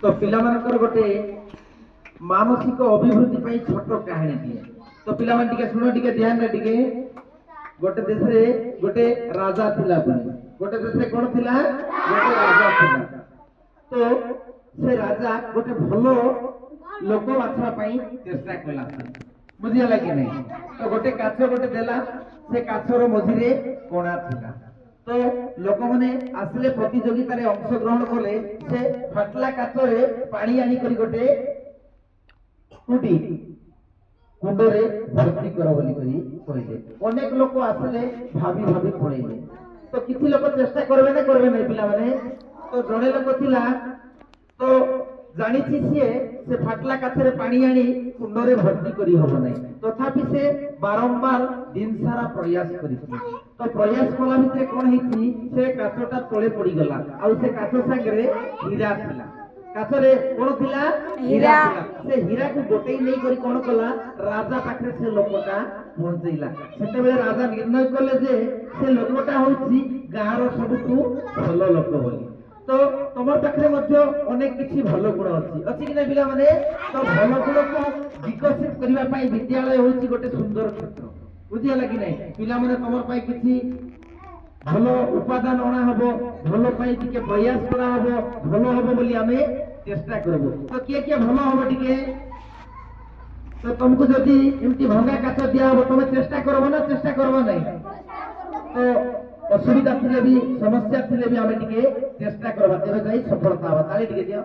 तो पिला मानकर गोटे मानसिक अभिवृद्धि पाई छोट कहानी दिए। तो पिला मान टिके सुनो टिके ध्यान रे टिके। गोटे देश रे गोटे राजा थिला बोली। गोटे देश रे कोन थिला? गोटे राजा थिला। तो से राजा गोटे भलो लोक बाछा पाई चेष्टा कला। बुझिला कि नहीं? तो गोटे काछ गोटे देला। से काछर मझिरे कोणा थिला। तो लोक माने आसले प्रतियोगिता रे अंश ग्रहण कले। से फाटला काछरे पानी आनी करी गोटे कुटी कुंडरे भर्ती कर बोली करी कहले। अनेक लोक आसले भाभी भाभी पळेले। तो किछि लोक चेष्टा करबे ना करबे नै पिला माने। तो जणे लोक थिला तो जानी छी से फाटला काछरे पानी आनी कुंडरे भर्ती करी हबो नै। तथापि से बारंबार दिन सारा प्रयास करिछि। तो प्रयास कला भितरे कोन हिछि से काछटा तळे पड़ी गला। आ से काछ संगरे हीरा थिला। काछरे कोन थिला? हीरा थिला। से हीरा को गोटेई नै करी कोन कला? राजा पाखरे से लोकटा पहुंचैला। सेते बेले राजा निर्णय कले जे से लोकटा होछि गाँर सबठु भलो लोक बोली। तो तमर पाखरे मध्य अनेक किछि भलो गुण अछि। अछि कि नै पिला माने? तो भलो गुण को विकसित करिवा पई विद्यालय होछि गोटे सुंदर क्षेत्र। बुझिला कि नै? पिला माने तमर पई किछि भलो उपादान अणा हबो, भलो पई टिके प्रयास करा हबो, भलो हबो बोली हमें चेष्टा करबो। तो किए भलो हबो टिके? तो तुमको जदि एमती भंगा काछ दिया हबो तमे चेष्टा करबो ना चेष्टा करबो नै? तो असुविधा थिले भी समस्या थिले भी हमें टिके चेष्टा करबा तेबे जाई सफलता हबा। ताली टिके दियो।